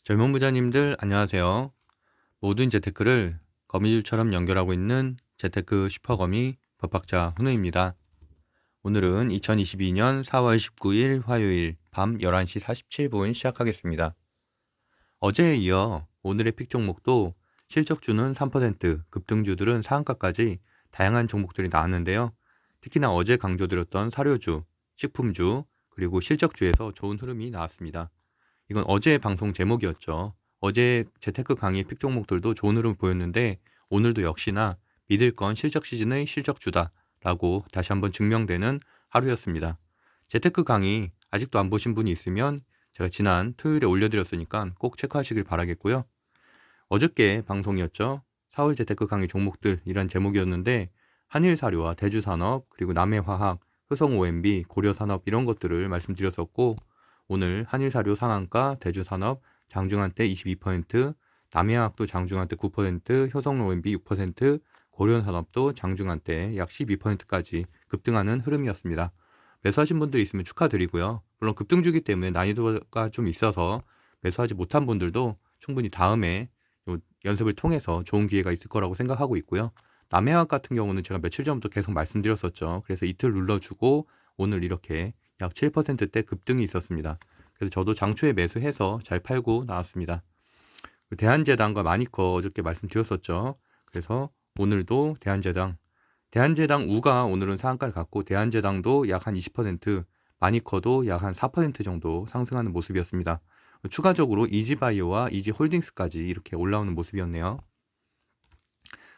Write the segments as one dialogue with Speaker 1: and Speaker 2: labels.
Speaker 1: 젊은 부자님들 안녕하세요. 모든 재테크를 거미줄처럼 연결하고 있는 재테크 슈퍼거미 법학자 훈우입니다. 오늘은 2022년 4월 19일 화요일 밤 11시 47분 시작하겠습니다. 어제에 이어 오늘의 픽 종목도 실적주는 3%, 급등주들은 상한가까지 다양한 종목들이 나왔는데요. 특히나 어제 강조드렸던 사료주, 식품주, 그리고 실적주에서 좋은 흐름이 나왔습니다. 이건 어제 방송 제목이었죠. 어제 재테크 강의 픽 종목들도 좋은 흐름 보였는데 오늘도 역시나 믿을 건 실적 시즌의 실적주다라고 다시 한번 증명되는 하루였습니다. 재테크 강의 아직도 안 보신 분이 있으면 제가 지난 토요일에 올려드렸으니까 꼭 체크하시길 바라겠고요. 어저께 방송이었죠. 4월 재테크 강의 종목들 이란 제목이었는데 한일사료와 대주산업 그리고 남해화학, 효성-OMB, 고려산업 이런 것들을 말씀드렸었고 오늘 한일사료 상한가, 대주산업 장중한때 22%, 남해화학도 장중한때 9%, 효성-OMB 6%, 고려산업도 장중한때 약 12%까지 급등하는 흐름이었습니다. 매수하신 분들이 있으면 축하드리고요. 물론 급등주기 때문에 난이도가 좀 있어서 매수하지 못한 분들도 충분히 다음에 연습을 통해서 좋은 기회가 있을 거라고 생각하고 있고요. 남해화학 같은 경우는 제가 며칠 전부터 계속 말씀드렸었죠. 그래서 이틀 눌러주고 오늘 이렇게 약 7%대 급등이 있었습니다. 그래서 저도 장초에 매수해서 잘 팔고 나왔습니다. 대한제당과 마니커 어저께 말씀드렸었죠. 그래서 오늘도 대한제당 우가 오늘은 상한가를 갖고 대한제당도 약 한 20%, 마니커도 약 한 4% 정도 상승하는 모습이었습니다. 추가적으로 이지바이오와 이지홀딩스까지 이렇게 올라오는 모습이었네요.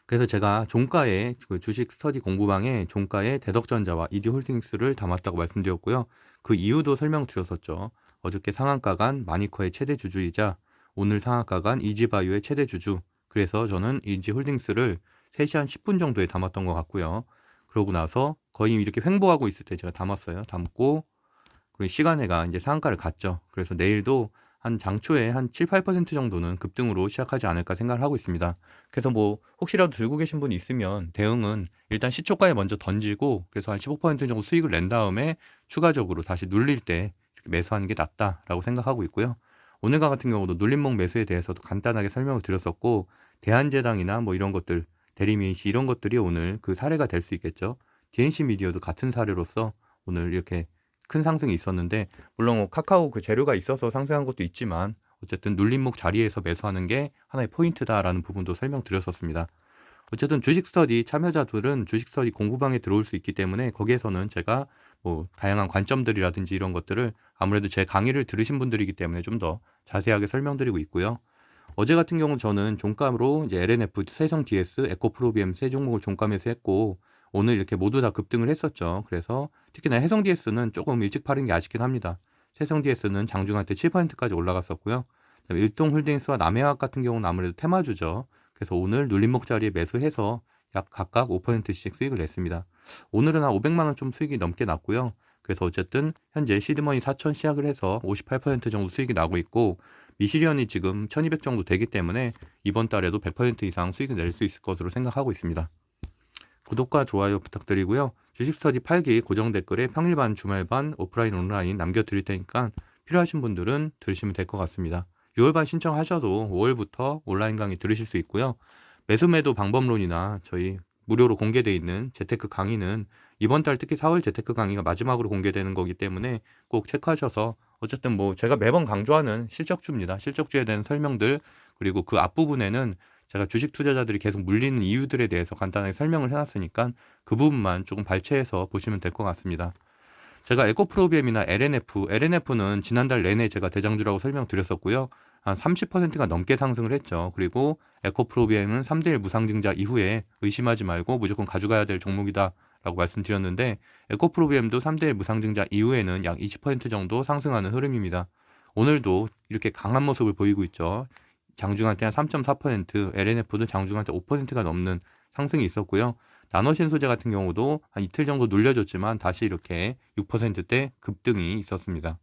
Speaker 1: 그래서 제가 종가에 그 주식 스터디 공부방에 종가에 대덕전자와 이지홀딩스를 담았다고 말씀드렸고요. 그 이유도 설명드렸었죠. 어저께 상한가 간 마니커의 최대 주주이자 오늘 상한가 간 이지바이오의 최대 주주. 그래서 저는 이지홀딩스를 3시 한 10분 정도에 담았던 것 같고요. 그러고 나서 거의 이렇게 횡보하고 있을 때 제가 담았어요. 담고 그리고 시간에가 이제 상한가를 갔죠. 그래서 내일도 한 장초에 한 7, 8% 정도는 급등으로 시작하지 않을까 생각을 하고 있습니다. 그래서 뭐 혹시라도 들고 계신 분이 있으면 대응은 일단 시초가에 먼저 던지고 그래서 한 15% 정도 수익을 낸 다음에 추가적으로 다시 눌릴 때 이렇게 매수하는 게 낫다라고 생각하고 있고요. 오늘과 같은 경우도 눌림목 매수에 대해서도 간단하게 설명을 드렸었고 대한제당이나 뭐 이런 것들 대리민시 이런 것들이 오늘 그 사례가 될 수 있겠죠. DNC 미디어도 같은 사례로서 오늘 이렇게 큰 상승이 있었는데 물론 뭐 카카오 그 재료가 있어서 상승한 것도 있지만 어쨌든 눌림목 자리에서 매수하는 게 하나의 포인트다라는 부분도 설명드렸었습니다. 어쨌든 주식 스터디 참여자들은 주식 스터디 공부방에 들어올 수 있기 때문에 거기에서는 제가 뭐 다양한 관점들이라든지 이런 것들을 아무래도 제 강의를 들으신 분들이기 때문에 좀 더 자세하게 설명드리고 있고요. 어제 같은 경우는 저는 종가로 이제 LNF, 세성 DS, 에코프로비엠 세 종목을 종가 매수했고 오늘 이렇게 모두 다 급등을 했었죠. 그래서 특히나 해성 DS는 조금 일찍 팔은 게 아쉽긴 합니다. 세성 DS는 장중한 때 7%까지 올라갔었고요. 일동홀딩스와 남해화학 같은 경우는 아무래도 테마주죠. 그래서 오늘 눌림목 자리에 매수해서 약 각각 5%씩 수익을 냈습니다. 오늘은 한 500만 원 좀 수익이 넘게 났고요. 그래서 어쨌든 현재 시드머니 4천 시작을 해서 58% 정도 수익이 나고 있고 미시리언이 지금 1200 정도 되기 때문에 이번 달에도 100% 이상 수익을 낼 수 있을 것으로 생각하고 있습니다. 구독과 좋아요 부탁드리고요. 주식 스터디 8기 고정 댓글에 평일반, 주말반, 오프라인, 온라인 남겨드릴 테니까 필요하신 분들은 들으시면 될 것 같습니다. 6월반 신청하셔도 5월부터 온라인 강의 들으실 수 있고요. 매수매도 방법론이나 저희 무료로 공개되어 있는 재테크 강의는 이번 달 특히 4월 재테크 강의가 마지막으로 공개되는 거기 때문에 꼭 체크하셔서 어쨌든 뭐 제가 매번 강조하는 실적주입니다. 실적주에 대한 설명들 그리고 그 앞부분에는 제가 주식 투자자들이 계속 물리는 이유들에 대해서 간단하게 설명을 해놨으니까 그 부분만 조금 발췌해서 보시면 될 것 같습니다. 제가 에코프로비엠이나 LNF는 지난달 내내 제가 대장주라고 설명드렸었고요. 한 30%가 넘게 상승을 했죠. 그리고 에코프로비엠은 3대1 무상증자 이후에 의심하지 말고 무조건 가져가야 될 종목이다 라고 말씀드렸는데 에코프로비엠도 3대1 무상증자 이후에는 약 20% 정도 상승하는 흐름입니다. 오늘도 이렇게 강한 모습을 보이고 있죠. 장중한테 한 3.4%, LNF도 장중한테 5%가 넘는 상승이 있었고요. 나노신소재 같은 경우도 한 이틀 정도 눌려줬지만 다시 이렇게 6%대 급등이 있었습니다.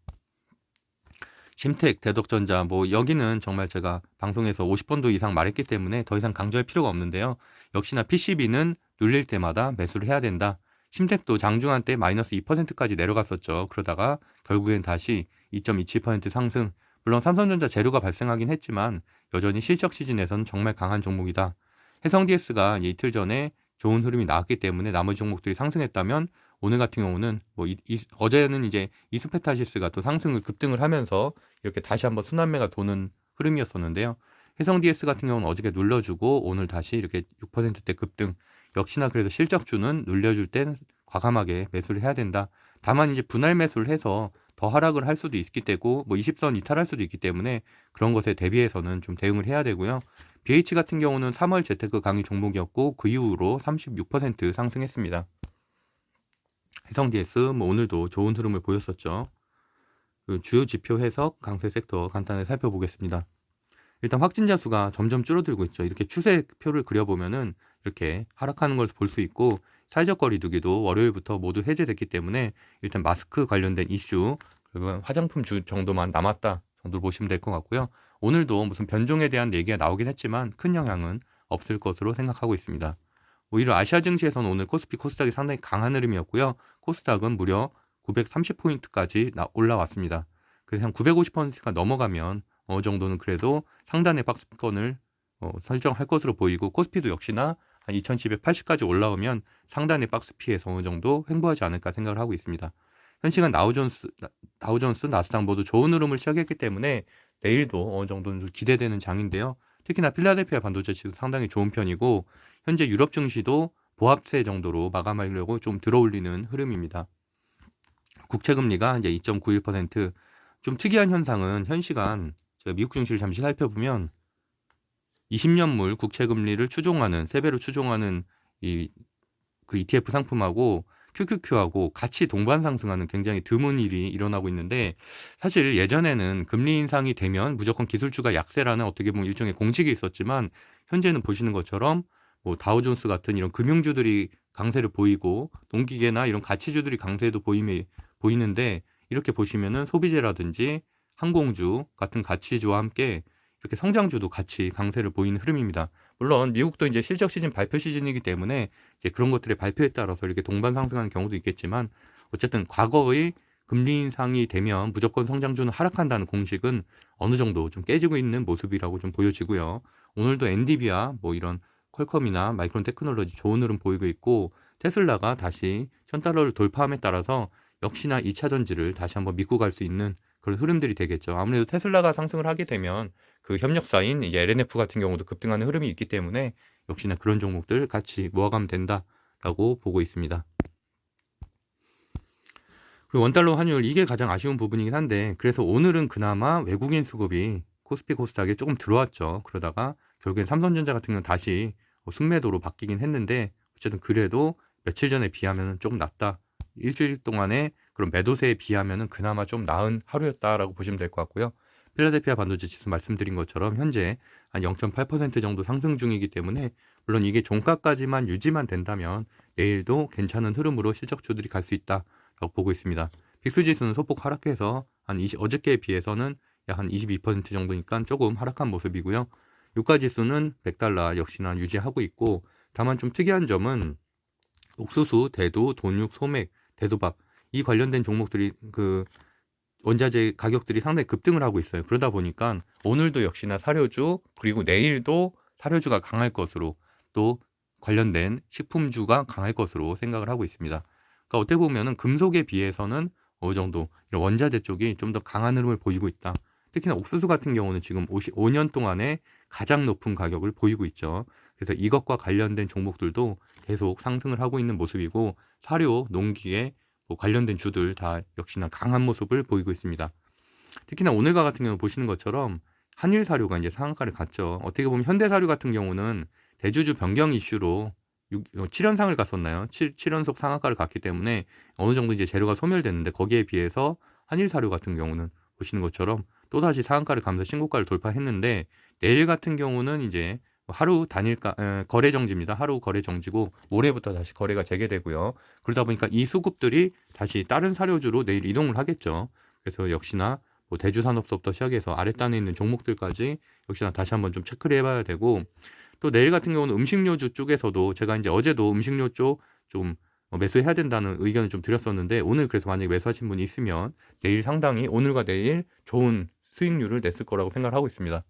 Speaker 1: 심택, 대덕전자 뭐 여기는 정말 제가 방송에서 50번도 이상 말했기 때문에 더 이상 강조할 필요가 없는데요. 역시나 PCB는 눌릴 때마다 매수를 해야 된다. 심택도 장중한 때 마이너스 2%까지 내려갔었죠. 그러다가 결국엔 다시 2.27% 상승 물론 삼성전자 재료가 발생하긴 했지만 여전히 실적 시즌에서는 정말 강한 종목이다. 해성 DS가 이틀 전에 좋은 흐름이 나왔기 때문에 나머지 종목들이 상승했다면 오늘 같은 경우는 어제는 이제 이수페타시스가 또 상승을 급등을 하면서 이렇게 다시 한번 순환매가 도는 흐름이었었는데요. 해성 DS 같은 경우는 어저께 눌러주고 오늘 다시 이렇게 6%대 급등. 역시나 그래서 실적주는 눌려줄 땐 과감하게 매수를 해야 된다. 다만 이제 분할 매수를 해서 더 하락을 할 수도 있기 때문에 20선 이탈할 수도 있기 때문에 그런 것에 대비해서는 좀 대응을 해야 되고요. BH 같은 경우는 3월 재테크 강의 종목이었고 그 이후로 36% 상승했습니다. 해성 DS 오늘도 좋은 흐름을 보였었죠. 주요 지표 해석, 강세 섹터 간단하게 살펴보겠습니다. 일단 확진자 수가 점점 줄어들고 있죠. 이렇게 추세표를 그려보면은 이렇게 하락하는 걸 볼 수 있고 사회적 거리 두기도 월요일부터 모두 해제됐기 때문에 일단 마스크 관련된 이슈 그리고 화장품 주 정도만 남았다 정도로 보시면 될 것 같고요. 오늘도 무슨 변종에 대한 얘기가 나오긴 했지만 큰 영향은 없을 것으로 생각하고 있습니다. 오히려 아시아 증시에서는 오늘 코스피 코스닥이 상당히 강한 흐름이었고요. 코스닥은 무려 930포인트까지 올라왔습니다. 그래서 한 950포인트가 넘어가면 어느 정도는 그래도 상단의 박스권을 설정할 것으로 보이고 코스피도 역시나 한 2780까지 올라오면 상단의 박스 피해서 어느 정도 횡보하지 않을까 생각을 하고 있습니다. 현 시간 다우존스, 나스닥 모두 좋은 흐름을 시작했기 때문에 내일도 어느 정도는 좀 기대되는 장인데요. 특히나 필라델피아 반도체 지금 상당히 좋은 편이고 현재 유럽 증시도 보합세 정도로 마감하려고 좀 들어올리는 흐름입니다. 국채금리가 이제 2.91%. 좀 특이한 현상은 현 시간 제가 미국 증시를 잠시 살펴보면 20년물 국채금리를 추종하는 세배로 추종하는 그 ETF 상품하고 QQQ하고 같이 동반 상승하는 굉장히 드문 일이 일어나고 있는데 사실 예전에는 금리 인상이 되면 무조건 기술주가 약세라는 어떻게 보면 일종의 공식이 있었지만 현재는 보시는 것처럼 다우존스 같은 이런 금융주들이 강세를 보이고 농기계나 이런 가치주들이 강세도 보이는데 이렇게 보시면은 소비재라든지 항공주 같은 가치주와 함께 이렇게 성장주도 같이 강세를 보이는 흐름입니다. 물론 미국도 이제 실적 시즌 발표 시즌이기 때문에 이제 그런 것들의 발표에 따라서 이렇게 동반 상승하는 경우도 있겠지만 어쨌든 과거의 금리 인상이 되면 무조건 성장주는 하락한다는 공식은 어느 정도 좀 깨지고 있는 모습이라고 좀 보여지고요. 오늘도 엔디비아 이런 퀄컴이나 마이크론 테크놀로지 좋은 흐름 보이고 있고 테슬라가 다시 1000달러를 돌파함에 따라서 역시나 2차 전지를 다시 한번 믿고 갈 수 있는 그런 흐름들이 되겠죠. 아무래도 테슬라가 상승을 하게 되면 그 협력사인 이제 LNF 같은 경우도 급등하는 흐름이 있기 때문에 역시나 그런 종목들 같이 모아가면 된다라고 보고 있습니다. 그리고 원달러 환율 이게 가장 아쉬운 부분이긴 한데 그래서 오늘은 그나마 외국인 수급이 코스피 코스닥에 조금 들어왔죠. 그러다가 결국엔 삼성전자 같은 경우는 다시 순매도로 바뀌긴 했는데 어쨌든 그래도 며칠 전에 비하면 조금 낫다. 일주일 동안의 그런 매도세에 비하면 그나마 좀 나은 하루였다라고 보시면 될 것 같고요. 필라델피아 반도체 지수 말씀드린 것처럼 현재 한 0.8% 정도 상승 중이기 때문에 물론 이게 종가까지만 유지만 된다면 내일도 괜찮은 흐름으로 실적주들이 갈 수 있다라고 보고 있습니다. 빅스 지수는 소폭 하락해서 어저께에 비해서는 약 한 22% 정도니까 조금 하락한 모습이고요. 유가 지수는 100달러 역시나 유지하고 있고 다만 좀 특이한 점은 옥수수, 대두, 돈육, 소맥, 대두밥 이 관련된 종목들이 그 원자재 가격들이 상당히 급등을 하고 있어요. 그러다 보니까 오늘도 역시나 사료주 그리고 내일도 사료주가 강할 것으로 또 관련된 식품주가 강할 것으로 생각을 하고 있습니다. 그러니까 어떻게 보면은 금속에 비해서는 어느 정도 이런 원자재 쪽이 좀 더 강한 흐름을 보이고 있다. 특히나 옥수수 같은 경우는 지금 5년 동안에 가장 높은 가격을 보이고 있죠. 그래서 이것과 관련된 종목들도 계속 상승을 하고 있는 모습이고 사료, 농기계 관련된 주들 다 역시나 강한 모습을 보이고 있습니다. 특히나 오늘과 같은 경우 보시는 것처럼 한일 사료가 이제 상한가를 갔죠. 어떻게 보면 현대 사료 같은 경우는 대주주 변경 이슈로 7연상을 갔었나요? 7연속 상한가를 갔기 때문에 어느 정도 이제 재료가 소멸됐는데 거기에 비해서 한일 사료 같은 경우는 보시는 것처럼 또다시 상한가를 가면서 신고가를 돌파했는데 내일 같은 경우는 이제 하루 단일가 거래 정지입니다. 하루 거래 정지고 모레부터 다시 거래가 재개되고요. 그러다 보니까 이 수급들이 다시 다른 사료주로 내일 이동을 하겠죠. 그래서 역시나 대주산업부터 시작해서 아랫단에 있는 종목들까지 역시나 다시 한번 좀 체크를 해봐야 되고 또 내일 같은 경우는 음식료주 쪽에서도 제가 이제 어제도 음식료 쪽 좀 매수해야 된다는 의견을 좀 드렸었는데 오늘 그래서 만약에 매수하신 분이 있으면 내일 상당히 오늘과 내일 좋은 수익률을 냈을 거라고 생각을 하고 있습니다.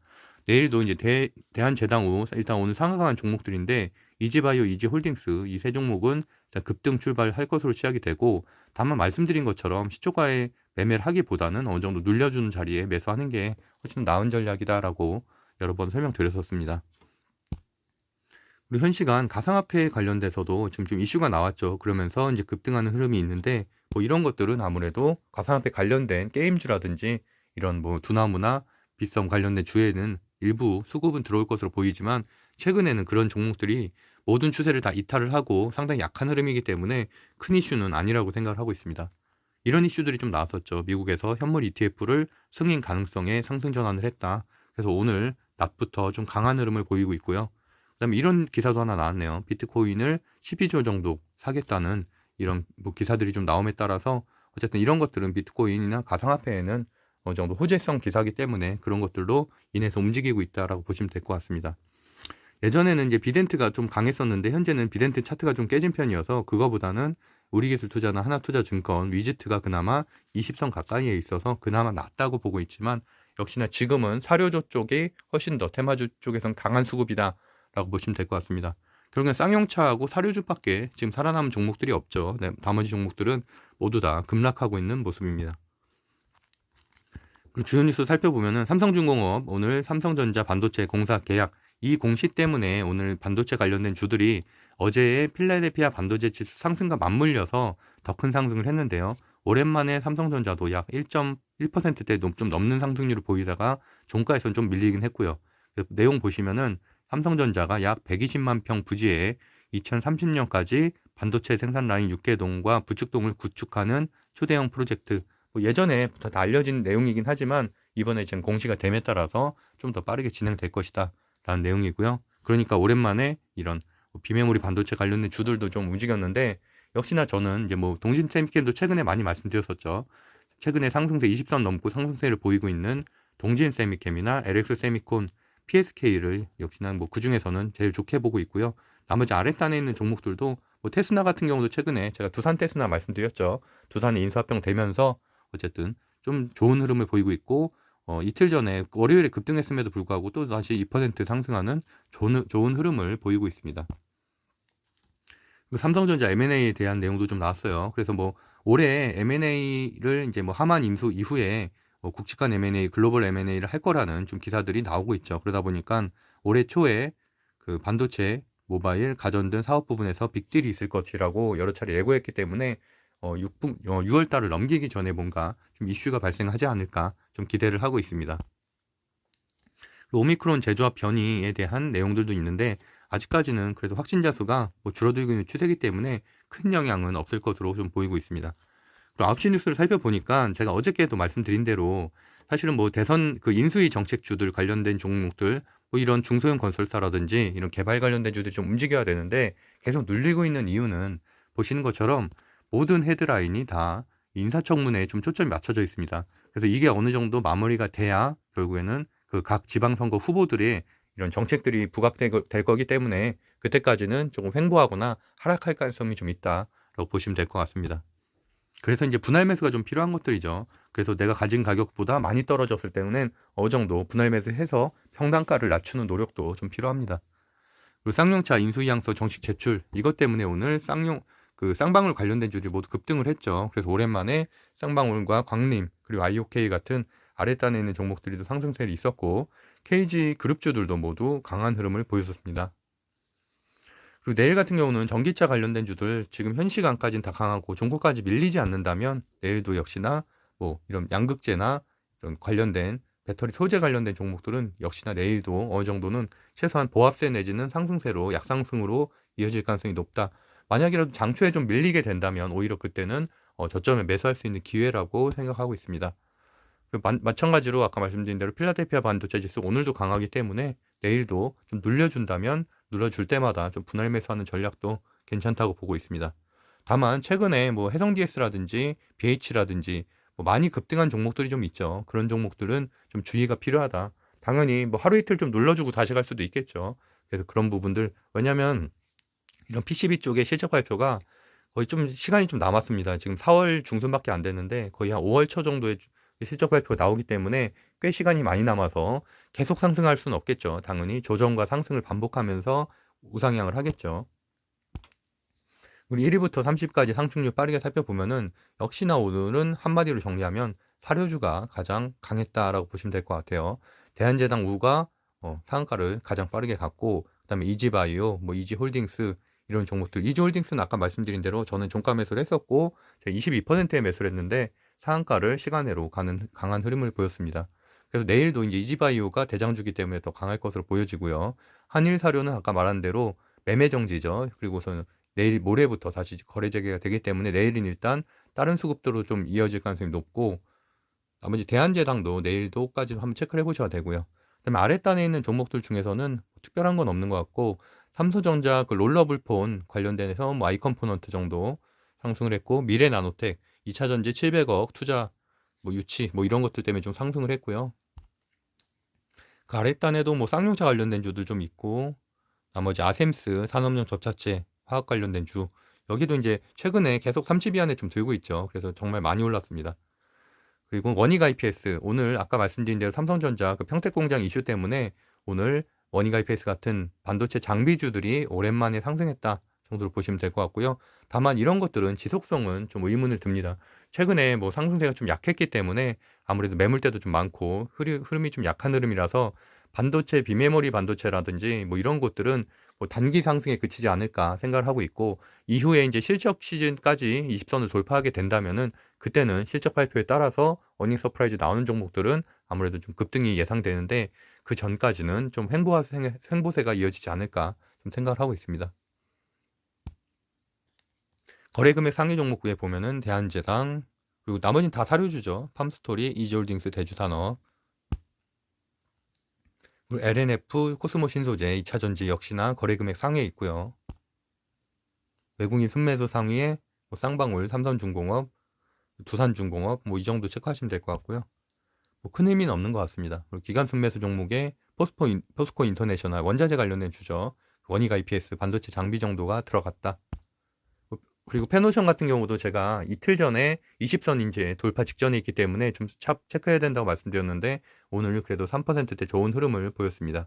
Speaker 1: 내일도 이제 대한제당우 일단 오늘 상한가한 종목들인데 이지바이오, 이지홀딩스 이 세 종목은 일단 급등 출발할 것으로 시작이 되고, 다만 말씀드린 것처럼 시초가에 매매를 하기보다는 어느 정도 눌려주는 자리에 매수하는 게 훨씬 나은 전략이다라고 여러 번 설명드렸었습니다. 그리고 현 시간 가상화폐 관련돼서도 지금 좀 이슈가 나왔죠. 그러면서 이제 급등하는 흐름이 있는데, 뭐 이런 것들은 아무래도 가상화폐 관련된 게임주라든지 이런 뭐 두나무나 빗썸 관련된 주에는 일부 수급은 들어올 것으로 보이지만, 최근에는 그런 종목들이 모든 추세를 다 이탈을 하고 상당히 약한 흐름이기 때문에 큰 이슈는 아니라고 생각을 하고 있습니다. 이런 이슈들이 좀 나왔었죠. 미국에서 현물 ETF를 승인 가능성에 상승 전환을 했다. 그래서 오늘 낮부터 좀 강한 흐름을 보이고 있고요. 그다음에 이런 기사도 하나 나왔네요. 비트코인을 12조 정도 사겠다는 이런 뭐 기사들이 좀 나옴에 따라서 어쨌든 이런 것들은 비트코인이나 가상화폐에는 어느 정도 호재성 기사이기 때문에 그런 것들로 인해서 움직이고 있다라고 보시면 될 것 같습니다. 예전에는 이제 비덴트가 좀 강했었는데 현재는 비덴트 차트가 좀 깨진 편이어서 그거보다는 우리기술투자나 하나투자증권, 위즈트가 그나마 20선 가까이에 있어서 그나마 낫다고 보고 있지만, 역시나 지금은 사료조 쪽이 훨씬 더 테마주 쪽에선 강한 수급이다라고 보시면 될 것 같습니다. 결국엔 쌍용차하고 사료주밖에 지금 살아남은 종목들이 없죠. 네, 나머지 종목들은 모두 다 급락하고 있는 모습입니다. 그리고 주요 뉴스 살펴보면은 삼성중공업 오늘 삼성전자 반도체 공사 계약 이 공시 때문에 오늘 반도체 관련된 주들이 어제의 필라델피아 반도체 지수 상승과 맞물려서 더 큰 상승을 했는데요. 오랜만에 삼성전자도 약 1.1%대 좀 넘는 상승률을 보이다가 종가에선 좀 밀리긴 했고요. 내용 보시면은 삼성전자가 약 120만 평 부지에 2030년까지 반도체 생산 라인 6개동과 부축동을 구축하는 초대형 프로젝트, 뭐 예전에부터 다 알려진 내용이긴 하지만 이번에 지금 공시가 됨에 따라서 좀 더 빠르게 진행될 것이다 라는 내용이고요. 그러니까 오랜만에 이런 비메모리 반도체 관련된 주들도 좀 움직였는데, 역시나 저는 이제 뭐 동신 세미캠도 최근에 많이 말씀드렸었죠. 최근에 상승세 20선 넘고 상승세를 보이고 있는 동진 세미캠이나 LX 세미콘, PSK를 역시나 뭐 그중에서는 제일 좋게 보고 있고요. 나머지 아랫단에 있는 종목들도 뭐 테스나 같은 경우도 최근에 제가 두산 테스나 말씀드렸죠. 두산이 인수합병 되면서 어쨌든 좀 좋은 흐름을 보이고 있고, 이틀 전에 월요일에 급등했음에도 불구하고 또 다시 2% 상승하는 좋은 흐름을 보이고 있습니다. 삼성전자 M&A에 대한 내용도 좀 나왔어요. 그래서 뭐 올해 M&A를 이제 뭐 하만 인수 이후에 국직간 M&A, 글로벌 M&A를 할 거라는 좀 기사들이 나오고 있죠. 그러다 보니까 올해 초에 그 반도체, 모바일, 가전 등 사업 부분에서 빅딜이 있을 것이라고 여러 차례 예고했기 때문에 6월 달을 넘기기 전에 뭔가 좀 이슈가 발생하지 않을까 좀 기대를 하고 있습니다. 오미크론 재조합 변이에 대한 내용들도 있는데 아직까지는 그래도 확진자 수가 뭐 줄어들고 있는 추세이기 때문에 큰 영향은 없을 것으로 좀 보이고 있습니다. 그리고 9시 뉴스를 살펴보니까 제가 어저께도 말씀드린 대로 사실은 뭐 대선 그 인수위 정책주들 관련된 종목들, 뭐 이런 중소형 건설사라든지 이런 개발 관련된 주들이 좀 움직여야 되는데 계속 눌리고 있는 이유는 보시는 것처럼 모든 헤드라인이 다 인사청문회에 좀 초점이 맞춰져 있습니다. 그래서 이게 어느 정도 마무리가 돼야 결국에는 그 각 지방선거 후보들의 이런 정책들이 부각될 거기 때문에 그때까지는 조금 횡보하거나 하락할 가능성이 좀 있다라고 보시면 될 것 같습니다. 그래서 이제 분할 매수가 좀 필요한 것들이죠. 그래서 내가 가진 가격보다 많이 떨어졌을 때는 어느 정도 분할 매수해서 평단가를 낮추는 노력도 좀 필요합니다. 그리고 쌍용차 인수위항서 정식 제출 이것 때문에 오늘 쌍방울 관련된 주들이 모두 급등을 했죠. 그래서 오랜만에 쌍방울과 광림 그리고 IOK 같은 아랫단에 있는 종목들이 상승세를 있었고, KG 그룹주들도 모두 강한 흐름을 보였었습니다. 그리고 내일 같은 경우는 전기차 관련된 주들 지금 현 시간까지는 다 강하고 종고까지 밀리지 않는다면 내일도 역시나 뭐 이런 양극재나 이런 관련된 배터리 소재 관련된 종목들은 역시나 내일도 어느 정도는 최소한 보합세 내지는 상승세로 약상승으로 이어질 가능성이 높다. 만약이라도 장초에 좀 밀리게 된다면 오히려 그때는 저점에 매수할 수 있는 기회라고 생각하고 있습니다. 마찬가지로 아까 말씀드린 대로 필라델피아 반도체 지수 오늘도 강하기 때문에 내일도 좀 눌려준다면 눌러줄 때마다 좀 분할 매수하는 전략도 괜찮다고 보고 있습니다. 다만 최근에 뭐 해성 DS라든지 BH라든지 뭐 많이 급등한 종목들이 좀 있죠. 그런 종목들은 좀 주의가 필요하다. 당연히 뭐 하루 이틀 좀 눌러주고 다시 갈 수도 있겠죠. 그래서 그런 부분들, 왜냐하면 이런 PCB 쪽의 실적 발표가 거의 좀 시간이 좀 남았습니다. 지금 4월 중순밖에 안 됐는데 거의 한 5월 초 정도에 실적 발표가 나오기 때문에 꽤 시간이 많이 남아서 계속 상승할 수는 없겠죠. 당연히 조정과 상승을 반복하면서 우상향을 하겠죠. 우리 1위부터 30까지 상승률 빠르게 살펴보면은 역시나 오늘은 한마디로 정리하면 사료주가 가장 강했다라고 보시면 될 것 같아요. 대한제당 우가 상한가를 가장 빠르게 갔고, 그다음에 이지바이오, 이지홀딩스 이런 종목들. 이지홀딩스는 아까 말씀드린 대로 저는 종가 매수를 했었고 제가 22%에 매수를 했는데 상한가를 시간으로 가는 강한 흐름을 보였습니다. 그래서 내일도 이제 이지바이오가 대장주기 때문에 더 강할 것으로 보여지고요. 한일사료는 아까 말한 대로 매매 정지죠. 그리고서는 내일 모레부터 다시 거래 재개가 되기 때문에 내일은 일단 다른 수급도로 좀 이어질 가능성이 높고, 나머지 대한제당도 내일도까지 한번 체크를 해보셔야 되고요. 그다음에 아랫단에 있는 종목들 중에서는 특별한 건 없는 것 같고, 삼성전자 그 롤러블폰 관련돼서 아이컴포넌트 정도 상승을 했고, 미래나노텍 2차전지 700억 투자 유치 이런 것들 때문에 좀 상승을 했고요. 그 아랫단에도 쌍용차 관련된 주들 좀 있고, 나머지 아셈스 산업용 접착제 화학 관련된 주, 여기도 이제 최근에 계속 30위 안에 좀 들고 있죠. 그래서 정말 많이 올랐습니다. 그리고 원익 IPS, 오늘 아까 말씀드린 대로 삼성전자 그 평택공장 이슈 때문에 오늘 원익 IPS 같은 반도체 장비주들이 오랜만에 상승했다 정도로 보시면 될 것 같고요. 다만 이런 것들은 지속성은 좀 의문을 듭니다. 최근에 상승세가 좀 약했기 때문에 아무래도 매물대도 좀 많고 흐름이 좀 약한 흐름이라서 반도체, 비메모리 반도체라든지 이런 것들은 단기 상승에 그치지 않을까 생각을 하고 있고, 이후에 이제 실적 시즌까지 20선을 돌파하게 된다면은 그때는 실적 발표에 따라서 어닝 서프라이즈 나오는 종목들은 아무래도 좀 급등이 예상되는데, 그 전까지는 좀 횡보세가 이어지지 않을까 좀 생각을 하고 있습니다. 거래금액 상위 종목에 보면은 대한제당, 그리고 나머지는 다 사료주죠. 팜스토리, 이지홀딩스, 대주산업, 그리고 LNF, 코스모 신소재, 2차전지 역시나 거래금액 상위에 있고요. 외국인 순매수 상위에 쌍방울, 삼성중공업, 두산중공업 이 정도 체크하시면 될 것 같고요. 큰 의미는 없는 것 같습니다. 그리고 기관 순매수 종목에 포스코 인터내셔널 원자재 관련된 주죠. 원익 IPS 반도체 장비 정도가 들어갔다. 그리고 페노션 같은 경우도 제가 이틀 전에 20선 이제 돌파 직전에 있기 때문에 좀 체크해야 된다고 말씀드렸는데, 오늘 그래도 3%대 좋은 흐름을 보였습니다.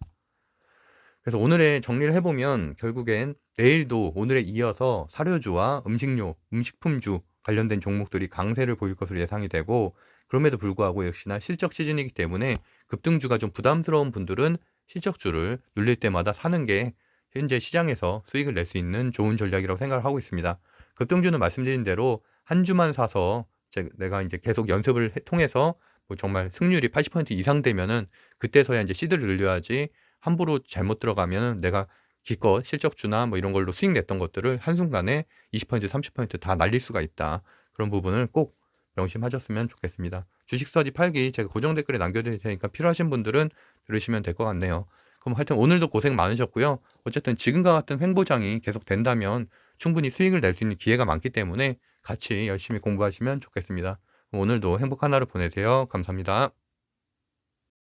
Speaker 1: 그래서 오늘의 정리를 해보면 결국엔 내일도 오늘에 이어서 사료주와 음식료, 음식품주 관련된 종목들이 강세를 보일 것으로 예상이 되고, 그럼에도 불구하고 역시나 실적 시즌이기 때문에 급등주가 좀 부담스러운 분들은 실적주를 눌릴 때마다 사는 게 현재 시장에서 수익을 낼 수 있는 좋은 전략이라고 생각을 하고 있습니다. 급등주는 말씀드린 대로 한 주만 사서 내가 이제 계속 연습을 통해서 정말 승률이 80% 이상 되면은 그때서야 이제 시드를 늘려야지, 함부로 잘못 들어가면 내가 기껏 실적주나 이런 걸로 수익 냈던 것들을 한순간에 20% 30%다 날릴 수가 있다. 그런 부분을 꼭 명심하셨으면 좋겠습니다. 주식 스터디 팔기 제가 고정 댓글에 남겨드릴 테니까 필요하신 분들은 들으시면 될 것 같네요. 그럼 하여튼 오늘도 고생 많으셨고요. 어쨌든 지금과 같은 횡보장이 계속 된다면 충분히 수익을 낼 수 있는 기회가 많기 때문에 같이 열심히 공부하시면 좋겠습니다. 오늘도 행복한 하루 보내세요. 감사합니다.